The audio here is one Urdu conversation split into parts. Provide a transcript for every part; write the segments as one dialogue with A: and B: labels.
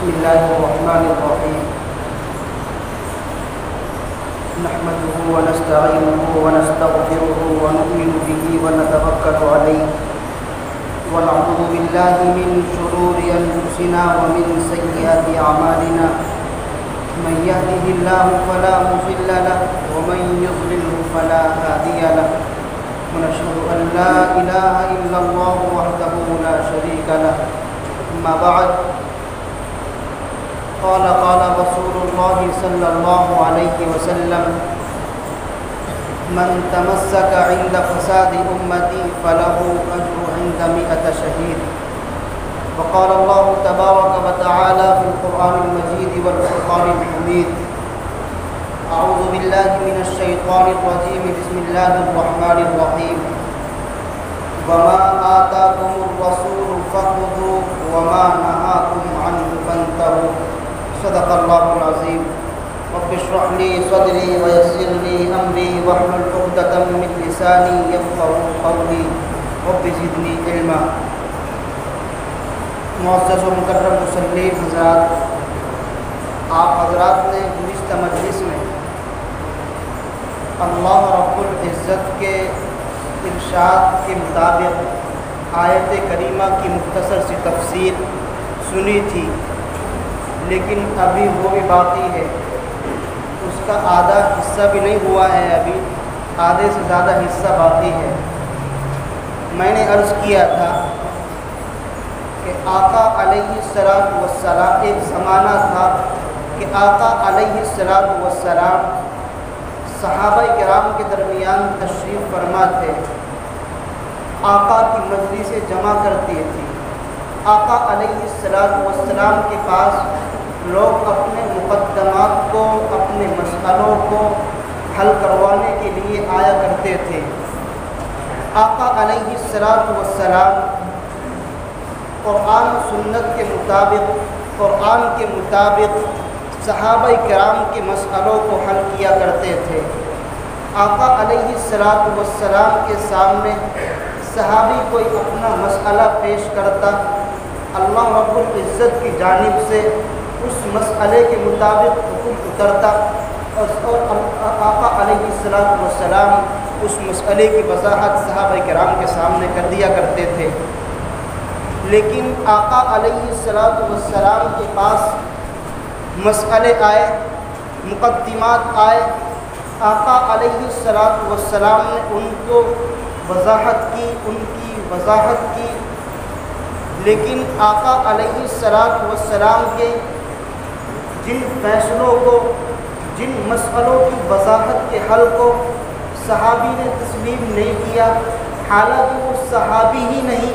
A: بسم الله الرحمن الرحيم. نحمده ونستعينه ونستغفره ونؤمن به ونتوكل عليه ونعوذ بالله من شرور أنفسنا ومن سيئات أعمالنا. من يهده الله فلا مضل له ومن يضلله فلا هادي له. ونشهد أن لا إله إلا الله وحده لا شريك له. أما بعد، قال رسول الله صلى الله عليه وسلم: من تمسك عند فساد أمتي فله أجر عند 100 شهيد. وقال الله تبارك وتعالى في القرآن المجيد والفرقان الحميد: أعوذ بالله من الشيطان الرجيم. بسم الله الرحمن الرحيم. وما آتاكم الرسول فخذوه وما نهاكم عنه فانتهوا. صدق الله العظيم. رب اشرح لي صدري ويسر لي أمري واحلل عقدة من لساني يفقهوا قولي. رب زدني علما. معزز و مکرم مسلم حضرات، آپ حضرات نے گزشتہ مجلس میں اللہ رب العزت کے ارشاد کے مطابق آیت کریمہ کی مختصر سی تفسیر سنی تھی، لیکن ابھی وہ بھی باقی ہے، اس کا آدھا حصہ بھی نہیں ہوا ہے، ابھی آدھے سے زیادہ حصہ باقی ہے۔ میں نے عرض کیا تھا کہ آقا علیہ السلام ایک زمانہ تھا کہ آقا علیہ السلام صحابہ کرام کے درمیان تشریف فرما تھے، آقا کی مجلسیں جمع کرتی تھی۔ آقا علیہ السلام کے پاس لوگ اپنے مقدمات کو، اپنے مسئلوں کو حل کروانے کے لیے آیا کرتے تھے۔ آقا علیہ السلام قرآن و سنت کے مطابق صحابہ کرام کے مسئلوں کو حل کیا کرتے تھے۔ آقا علیہ السلام کے سامنے صحابی کوئی اپنا مسئلہ پیش کرتا، اللہ رب العزت کی جانب سے اس مسئلے کے مطابق حکم اترتا اور آقا علیہ السلام اس مسئلے کی وضاحت صحابہ کرام کے سامنے کر دیا کرتے تھے۔ لیکن آقا علیہ السلام کے پاس مسئلے آئے، مقدمات آئے، آقا علیہ السلام نے ان کو وضاحت کی، لیکن آقا علیہ السلام کے جن فیصلوں کو، جن مسئلوں کی وضاحت کے حل کو صحابی نے تسلیم نہیں کیا، حالانکہ وہ صحابی ہی نہیں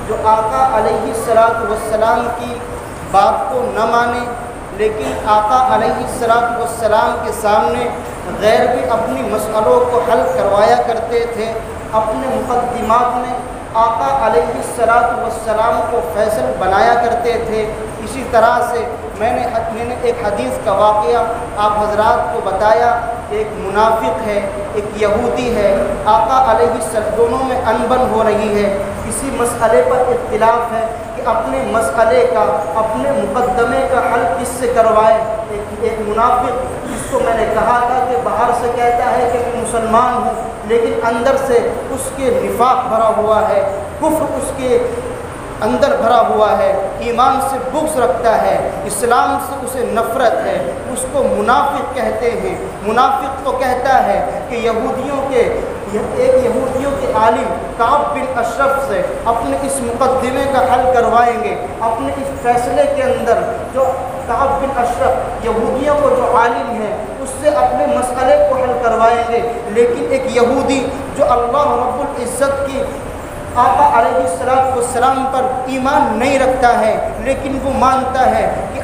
A: جو آقا علیہ السلام کی بات کو نہ مانے، لیکن آقا علیہ السلام کے سامنے غیر بھی اپنی مسئلوں کو حل کروایا کرتے تھے۔ اپنے مقدمات میں آقا علیہ السلام کو فیصل بنایا کرتے تھے۔ اسی طرح سے میں نے ایک حدیث کا واقعہ آپ حضرات کو بتایا، ایک منافق ہے، ایک یہودی ہے، آقا علیہ السلام دونوں میں انبن ہو رہی ہے، کسی مسئلے پر اختلاف ہے کہ اپنے مسئلے کا، اپنے مقدمے کا حل کس سے کروائے۔ ایک منافق جس کو میں نے کہا تھا کہ باہر سے کہتا ہے کہ میں مسلمان ہوں، لیکن اندر سے اس کے نفاق بھرا ہوا ہے، کفر اس کے اندر بھرا ہوا ہے، ایمان سے بغض رکھتا ہے، اسلام سے اسے نفرت ہے، اس کو منافق کہتے ہیں۔ منافق تو کہتا ہے کہ یہودیوں کے عالم کعب بن اشرف سے اپنے اس مقدمے کا حل کروائیں گے، اپنے اس فیصلے کے اندر جو کعب بن اشرف یہودیوں کو جو عالم ہے اس سے اپنے مسئلے کو حل کروائیں گے۔ لیکن ایک یہودی جو اللہ رب العزت کی آقا علیہ السلام پر ایمان نہیں رکھتا ہے، لیکن وہ مانتا ہے کہ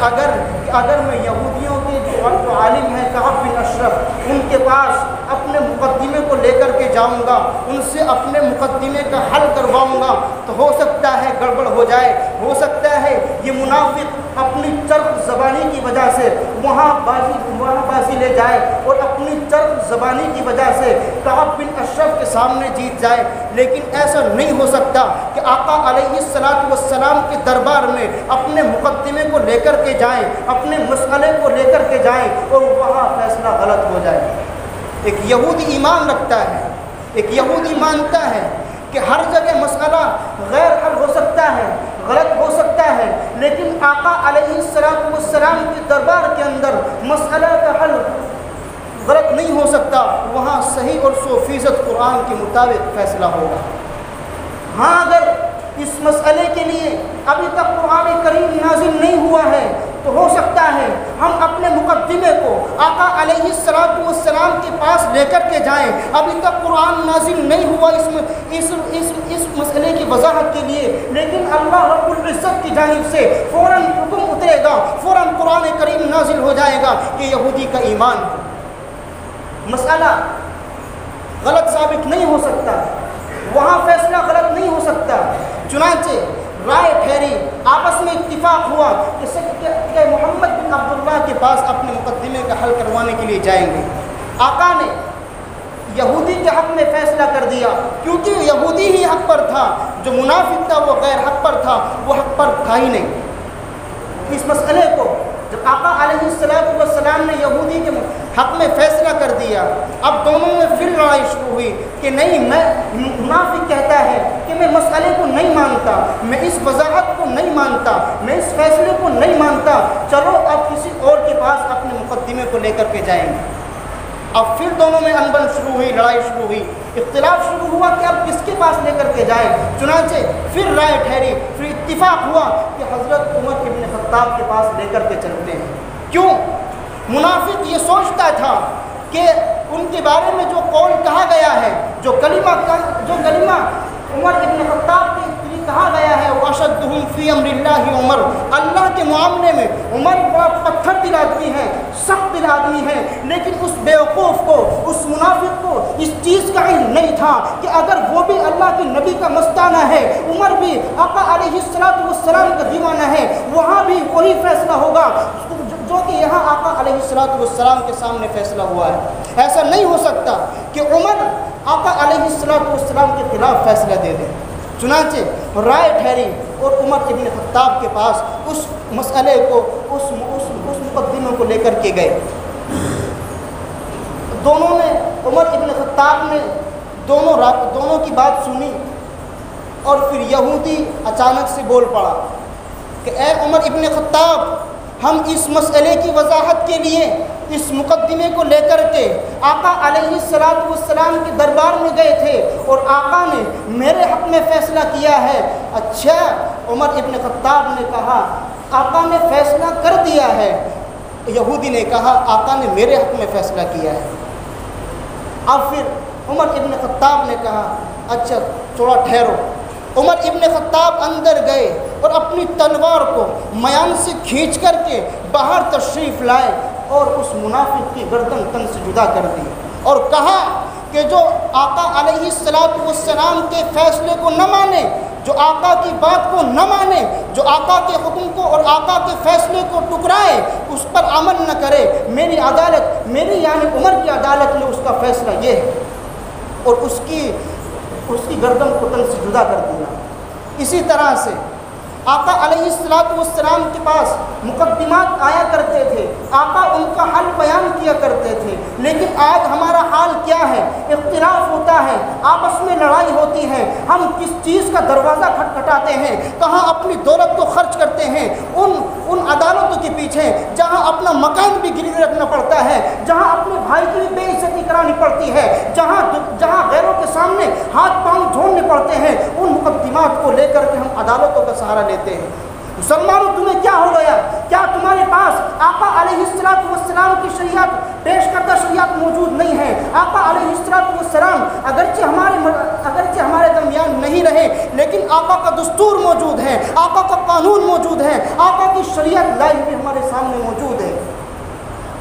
A: اگر میں یہودیوں کے جو عالم ہیں کعب بن اشرف ان کے پاس اپنے مقدمے کو لے کر کے جاؤں گا، ان سے اپنے مقدمے کا حل کرواؤں گا، تو ہو سکتا ہے گڑبڑ ہو جائے، ہو سکتا ہے یہ منافق اپنی چرب زبانی کی وجہ سے وہاں بازی لے جائے اور اپنی چرب زبانی کی وجہ سے کعب بن اشرف کے سامنے جیت جائے، لیکن ایسا نہیں ہو سکتا کہ آقا علیہ السلام کے دربار میں اپنے مقدمے کو لے کر کے جائیں، اپنے مسئلے کو لے کر کے جائیں اور وہاں فیصلہ غلط ہو جائے۔ ایک یہودی ایمان رکھتا ہے، ایک یہودی مانتا ہے کہ ہر جگہ مسئلہ غیر حل ہو سکتا ہے، غلط ہو سکتا ہے، لیکن آقا علیہ السلام کے دربار کے اندر مسئلہ کا حل غلط نہیں ہو سکتا، وہاں صحیح اور 100% قرآن کے مطابق فیصلہ ہوگا۔ ہاں اگر اس مسئلے کے لیے ابھی تک قرآن کریم نازل نہیں ہوا ہے تو ہو سکتا ہے ہم اپنے مقدمے کو آقا علیہ السلام کے پاس لے کر کے جائیں، ابھی تک قرآن نازل نہیں ہوا اس مسئلے کی وضاحت کے لیے، لیکن اللہ رب العزت کی جانب سے فوراً حکم اترے گا، فوراً قرآن کریم نازل ہو جائے گا کہ یہودی کا ایمان ہے۔ مسئلہ غلط ثابت نہیں ہو سکتا، وہاں فیصلہ غلط نہیں ہو سکتا، چنانچہ رائے ٹھہری، آپس میں اتفاق ہوا کہ محمد بن عبداللہ کے پاس اپنے مقدمے کا حل کروانے کے لیے جائیں گے۔ آقا نے یہودی کے حق میں فیصلہ کر دیا، کیونکہ یہودی ہی حق پر تھا، جو منافق تھا وہ غیر حق پر تھا، وہ حق پر تھا ہی نہیں۔ اس مسئلے کو جب آقا علیہ السلام نے یہودی کے حق میں فیصلہ کر دیا، اب دونوں میں پھر لڑائی شروع ہوئی کہ نہیں، میں منافق کہتا ہے کہ میں مسئلے کو نہیں مانتا، میں اس وضاحت کو نہیں مانتا، میں اس فیصلے کو نہیں مانتا، چلو اب کسی اور کے پاس اپنے مقدمے کو لے کر کے جائیں گے۔ اب پھر دونوں میں انبن شروع ہوئی، لڑائی شروع ہوئی، اختلاف شروع ہوا کہ اب کس کے پاس لے کر کے جائیں۔ چنانچہ پھر رائے ٹھہری، پھر اتفاق ہوا کہ حضرت عمر بن خطاب کے پاس لے کر کے چلتے ہیں۔ کیوں؟ منافق یہ سوچتا تھا کہ ان کے بارے میں جو قول کہا گیا ہے، جو کلمہ عمر بن خطاب کے لیے کہا گیا ہے، وَأَشَدُّهُمْ فِي أَمْرِ اللَّهِ عمر، اللہ کے معاملے میں عمر بڑا پتھر دل آدمی ہے، سخت دل آدمی ہے، لیکن اس بیوقوف کو، اس منافق کو اس چیز کا علم نہیں تھا کہ اگر وہ بھی اللہ کے نبی کا مستانہ ہے، عمر بھی آقا علیہ السلام کا دیوانہ ہے، وہاں بھی وہی فیصلہ ہوگا جو کہ یہاں آقا علیہ السلام کے سامنے فیصلہ ہوا ہے۔ ایسا نہیں ہو سکتا کہ عمر آقا علیہ السلام کے خلاف فیصلہ دے دیں۔ چنانچہ رائے ٹھہری اور عمر ابن خطاب کے پاس اس مسئلے کو، اس مقدمے کو لے کر کے گئے۔ دونوں نے، عمر ابن خطاب نے دونوں کی بات سنی، اور پھر یہودی اچانک سے بول پڑا کہ اے عمر ابن خطاب، ہم اس مسئلے کی وضاحت کے لیے اس مقدمے کو لے کر کے آقا علیہ السلام کے دربار میں گئے تھے اور آقا نے میرے حق میں فیصلہ کیا ہے۔ اچھا، عمر ابن خطاب نے کہا آقا نے فیصلہ کر دیا ہے، یہودی نے کہا آقا نے میرے حق میں فیصلہ کیا ہے۔ اب پھر عمر ابن خطاب نے کہا اچھا تھوڑا ٹھہرو۔ عمر ابن خطاب اندر گئے اور اپنی تلوار کو میان سے کھینچ کر کے باہر تشریف لائے اور اس منافق کی گردن تن سے جدا کر دی، اور کہا کہ جو آقا علیہ السلام کے فیصلے کو نہ مانے، جو آقا کی بات کو نہ مانے، جو آقا کے حکم کو اور آقا کے فیصلے کو ٹکرائے، اس پر عمل نہ کرے، میری عدالت، میری یعنی عمر کی عدالت میں اس کا فیصلہ یہ ہے، اور اس کی گردن کو تن سے جدا کر دیا۔ اسی طرح سے آقا علیہ السلام کے پاس مقدمات آیا کرتے تھے، آقا ان کا حل بیان کیا کرتے تھے، لیکن آج ہمارا حال کیا ہے؟ اختلاف ہوتا ہے، آپس میں لڑائی ہوتی ہے، ہم کس چیز کا دروازہ کھٹکھٹاتے ہیں، کہاں اپنی دولت کو خرچ کرتے ہیں ان عدالتوں کے پیچھے جہاں اپنا مکان بھی گروی رکھنا پڑتا ہے، جہاں اپنے بھائی کی بھی بے عزتی کرانی پڑتی ہے، جہاں غیروں کے سامنے ہاتھ پاؤں دھونے پڑتے ہیں، ان مقدمات کو لے کر کے ہم عدالتوں کا سہارا لیتے ہیں۔ مسلمانوں، تمہیں کیا ہو گیا؟ کیا تمہارے پاس آقا علیہ السلام کی شریعت، پیش کردہ شریعت موجود نہیں ہے؟ آقا علیہ السلام اگرچہ ہمارے درمیان نہیں رہے، لیکن آقا کا دستور موجود ہے، آقا کا قانون موجود ہے، آقا کی شریعت لائی ہوئی ہمارے سامنے موجود ہے۔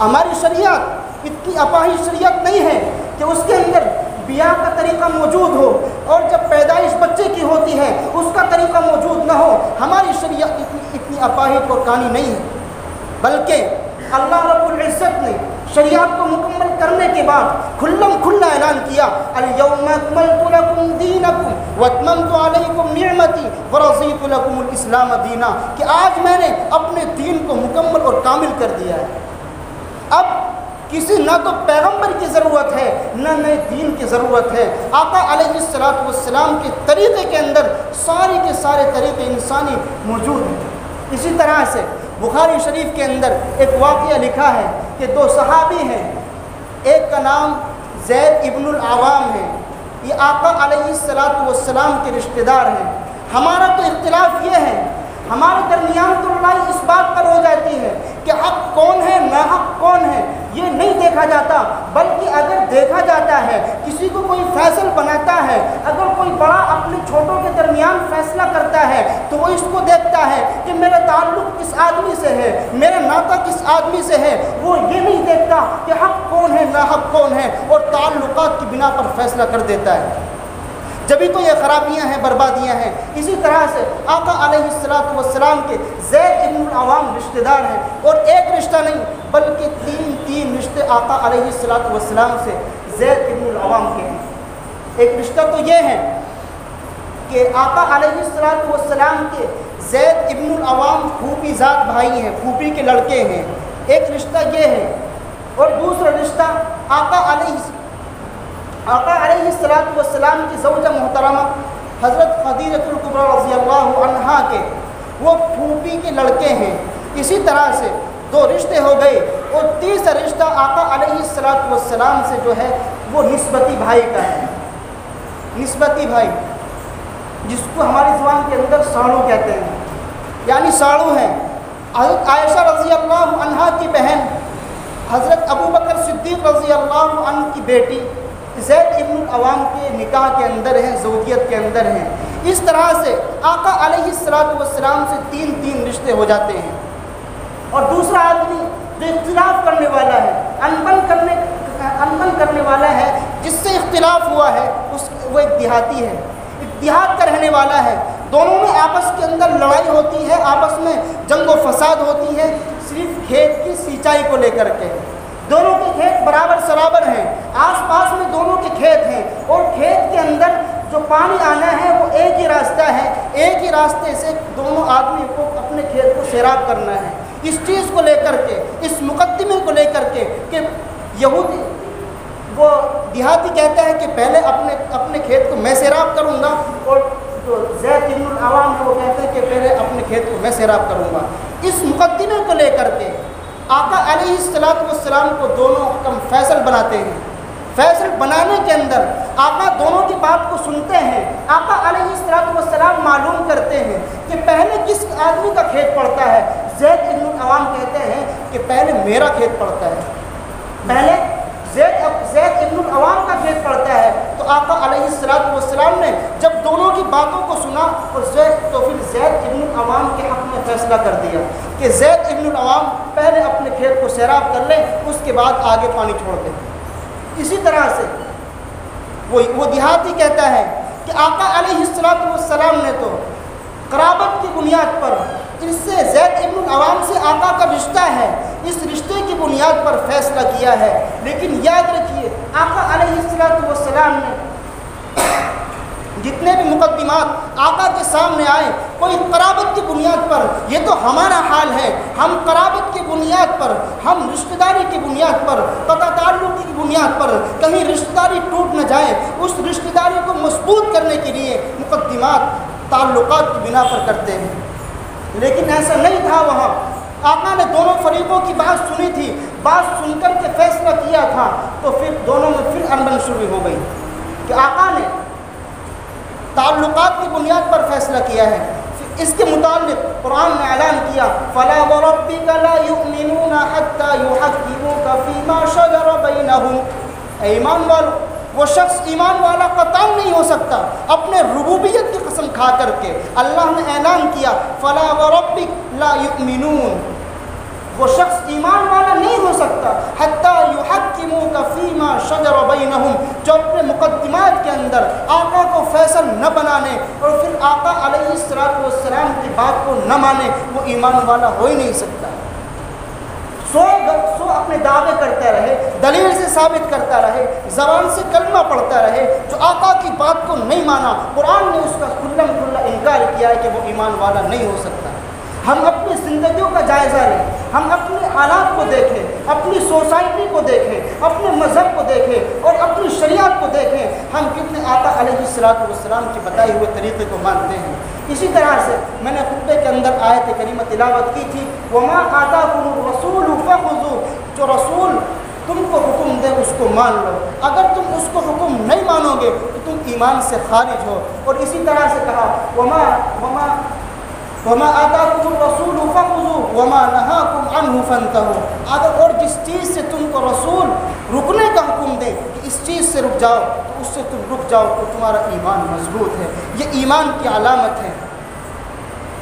A: ہماری شریعت اتنی اپاہی شریعت نہیں ہے کہ اس کے اندر بیاہ کا طریقہ موجود ہو اور جب پیدائش بچے کی ہوتی ہے اس کا طریقہ موجود نہ ہو، ہماری شریعت اتنی اپاہج اور کانی نہیں ہے، بلکہ اللہ رب العزت نے شریعت کو مکمل کرنے کے بعد کھلم کھلا اعلان کیا، الیوم اکملت لکم دینکم واتممت علیکم نعمتی ورضیت لکم الاسلام دینا، کہ آج میں نے اپنے دین کو مکمل اور کامل کر دیا ہے۔ اب کسی نہ تو پیغمبر کی ضرورت ہے نہ نئے دین کی ضرورت ہے، آقا علیہ السلام کے طریقے کے اندر سارے کے سارے طریقے انسانی موجود ہیں۔ اسی طرح سے بخاری شریف کے اندر ایک واقعہ لکھا ہے کہ دو صحابی ہیں، ایک کا نام زید ابن العوام ہے، یہ آقا علیہ السلام کے رشتہ دار ہیں۔ ہمارا تو اختلاف یہ ہے، ہمارے درمیان تو لڑائی اس بات پر ہو جاتی ہے کہ حق کون ہے ناحق کون ہے یہ نہیں دیکھا جاتا، بلکہ اگر دیکھا جاتا ہے کسی کو کوئی فیصل بناتا ہے، اگر کوئی بڑا اپنے چھوٹوں کے درمیان فیصلہ کرتا ہے تو وہ اس کو دیکھتا ہے کہ میرا تعلق کس آدمی سے ہے، میرا ناطہ کس آدمی سے ہے، وہ یہ نہیں دیکھتا کہ حق کون ہے ناحق کون ہے، اور تعلقات کی بنا پر فیصلہ کر دیتا ہے۔ جبھی تو یہ خرابیاں ہیں، بربادیاں ہیں۔ اسی طرح سے آقا علیہ السلام کے زید ابن العوام رشتہ دار ہیں، اور ایک رشتہ نہیں بلکہ تین رشتے آقا علیہ السلام سے زید ابن العوام کے ہیں۔ ایک رشتہ تو یہ ہے کہ آقا علیہ السلام کے زید ابن العوام پھوپھی ذات بھائی ہیں، پھوپھی کے لڑکے ہیں، ایک رشتہ یہ ہے، اور دوسرا رشتہ آقا علیہ السلام کی زوجہ محترمہ حضرت خدیجہ الکبریٰ رضی اللہ عنہا کے وہ پھوپھی کے لڑکے ہیں۔ اسی طرح سے دو رشتے ہو گئے، اور تیسرا رشتہ آقا علیہ السلام سے جو ہے وہ نسبتی بھائی کا ہے، نسبتی بھائی، جس کو ہماری زبان کے اندر ساڑو کہتے ہیں، یعنی ساڑو ہیں۔ حضرت عائشہ رضی اللہ عنہا کی بہن حضرت ابو بکر صدیق رضی اللہ عنہ کی بیٹی زید ابن العوام کے نکاح کے اندر ہیں، زوجیت کے اندر ہیں۔ اس طرح سے آقا علیہ السلام سے تین رشتے ہو جاتے ہیں۔ اور دوسرا آدمی جو اختلاف کرنے والا ہے، انبن کرنے والا ہے، جس سے اختلاف ہوا ہے وہ ایک دیہاتی ہے، ایک دیہات کا رہنے والا ہے۔ دونوں میں آپس کے اندر لڑائی ہوتی ہے، آپس میں جنگ و فساد ہوتی ہے، صرف کھیت کی سینچائی کو لے کر کے۔ دونوں کے کھیت برابر سرابر ہیں، آس پاس میں دونوں کے کھیت ہیں، اور کھیت کے اندر جو پانی آنا ہے وہ ایک ہی راستہ ہے، ایک ہی راستے سے دونوں آدمی کو اپنے کھیت کو سیراب کرنا ہے۔ اس چیز کو لے کر کے، اس مقدمے کو لے کر کے کہ یہودی وہ دیہاتی کہتا ہے کہ پہلے اپنے کھیت کو میں سیراب کروں گا، اور جو زید ابن العوام وہ کہتے ہیں کہ پہلے اپنے کھیت کو میں سیراب کروں گا۔ اس مقدمے کو لے کر کے آقا علیہ السلام کو دونوں حکم فیصل بناتے ہیں۔ فیصل بنانے کے اندر آقا دونوں کی بات کو سنتے ہیں۔ آقا علیہ السلام معلوم کرتے ہیں کہ پہلے کس آدمی کا کھیت پڑتا ہے۔ زید ابن العوام کہتے ہیں کہ پہلے میرا کھیت پڑتا ہے، پہلے زید ابن العوام کا کھیت پڑتا ہے۔ تو آقا علیہ السلام نے جب دونوں کی باتوں کو سنا تو پھر زید ابن العوام کے حق میں فیصلہ کر دیا کہ زید ابن العوام پہلے اپنے کھیت کو سیراب کر لیں، اس کے بعد آگے پانی چھوڑ دیں۔ اسی طرح سے وہ دیہاتی کہتا ہے کہ آقا علیہ السلام نے تو قرابت کی بنیاد پر، اس سے زید ابن العوام سے آقا کا رشتہ ہے، اس رشتے کی بنیاد پر فیصلہ کیا ہے۔ لیکن یاد رکھیے آقا علیہ السلام نے جتنے بھی مقدمات آقا کے سامنے آئے، کوئی قرابت کی بنیاد پر، یہ تو ہمارا حال ہے، ہم قرابت کی بنیاد پر، ہم رشتہ داری کی بنیاد پر، قطع تعلق کی بنیاد پر کہیں رشتہ داری ٹوٹ نہ جائے، اس رشتہ داری کو مضبوط کرنے کے لیے مقدمات تعلقات کی بنا پر کرتے ہیں۔ لیکن ایسا نہیں تھا، وہاں آقا نے دونوں فریقوں کی بات سنی تھی، بات سن کر کے فیصلہ کیا تھا، تو پھر دونوں میں پھر انبن شروع ہو گئی کہ آقا نے تعلقات کی بنیاد پر فیصلہ کیا ہے۔ اس کے متعلق قرآن نے اعلان کیا فَلَا وَرَبِّكَ لَا يُؤْمِنُونَ حَتَّى يُحَكِّمُوكَ فِي مَا شَجَرَ بَيْنَهُمْ۔ اے ایمان والو، وہ شخص ایمان والا قطعاً نہیں ہو سکتا اپنے ربوبیت کی قسم کھا کر کے۔ اللہ نے اعلان کیا فَلَا وَرَبِّكَ لَا يُؤْمِنُونَ، وہ شخص ایمان والا نہیں ہو سکتا حتیٰ یحکموک فیما شجر بینہم، جو اپنے مقدمات کے اندر آقا کو فیصل نہ بنانے اور پھر آقا علیہ السلام کی بات کو نہ مانے، وہ ایمان والا ہو ہی نہیں سکتا۔ سو اپنے دعوے کرتا رہے، دلیل سے ثابت کرتا رہے، زبان سے کلمہ پڑھتا رہے، جو آقا کی بات کو نہیں مانا، قرآن نے اس کا کھلا انکار کیا ہے کہ وہ ایمان والا نہیں ہو سکتا۔ ہم اپنی زندگیوں کا جائزہ لیں، ہم اپنے حالات کو دیکھیں، اپنی سوسائٹی کو دیکھیں، اپنے مذہب کو دیکھیں اور اپنی شریعت کو دیکھیں، ہم کتنے آقا علیہ السلام کے بتائے ہوئے طریقے کو مانتے ہیں۔ اسی طرح سے میں نے خطبے کے اندر آیت کریمہ تلاوت کی تھی، وَمَا آتَاكُمُ الرَّسُولُ فَخُذُوهُ، جو رسول تم کو حکم دے اس کو مان لو، اگر تم اس کو حکم نہیں مانو گے تو تم ایمان سے خارج ہو۔ اور اسی طرح سے کہا وَمَا آتَاكُمُ الرَّسُولُ فَخُذُوهُ وَمَا نَهَاكُمْ عَنْهُ فَانْتَهُوا، اگر اور جس چیز سے تم کو رسول رکنے کا حکم دے کہ اس چیز سے رک جاؤ تو اس سے تم رک جاؤ، تو تمہارا ایمان مضبوط ہے، یہ ایمان کی علامت ہے۔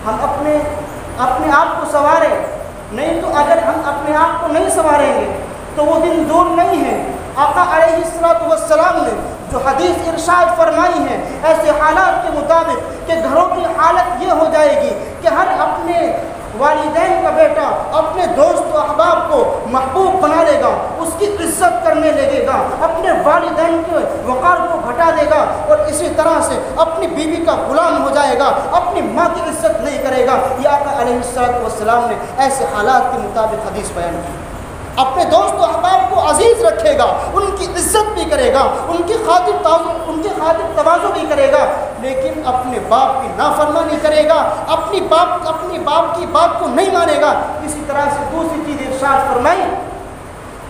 A: ہم اپنے آپ کو سنواریں، نہیں تو اگر ہم اپنے آپ کو نہیں سنواریں گے تو وہ دن دور نہیں ہے۔ آقا علیہ السلام نے جو حدیث ارشاد فرمائی ہے، ایسے حالات کے مطابق کہ گھروں کی حالت یہ ہو جائے گی کہ ہر اپنے والدین کا بیٹا اپنے دوست و احباب کو محبوب بنا لے گا، اس کی عزت کرنے لگے گا، اپنے والدین کے وقار کو گھٹا دے گا، اور اسی طرح سے اپنی بیوی کا غلام ہو جائے گا، اپنی ماں کی عزت نہیں کرے گا۔ یہ آقا علیہ السلام نے ایسے حالات کے مطابق حدیث بیان کی۔ اپنے دوست و احباب کو عزیز رکھے گا، ان کی عزت بھی کرے گا، ان کی خاطر تواضع بھی کرے گا، لیکن اپنے باپ کی نافرمانی کرے گا، اپنی باپ کی بات کو نہیں مانے گا۔ اسی طرح سے دوسری چیز ارشاد فرمائی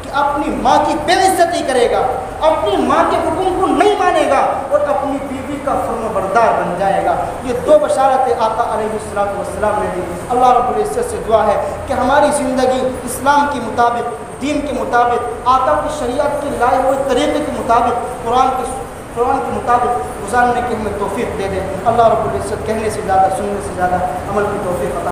A: کہ اپنی ماں کی بے عزتی کرے گا، اپنی ماں کے حکم کو نہیں مانے گا اور اپنی بیوی کا فرمانبردار بن جائے گا۔ یہ دو بشارتیں آقا علیہ السلام نے دی۔ اللہ رب العزت سے دعا ہے کہ ہماری زندگی اسلام کے مطابق، دین کے مطابق، آقا کی شریعت کے لائے ہوئے طریقے کے مطابق، قرآن کے مطابق گزارنے کی ہمیں توفیق دے دے۔ اللہ رب العزت کہنے سے زیادہ، سننے سے زیادہ عمل کی توفیق عطا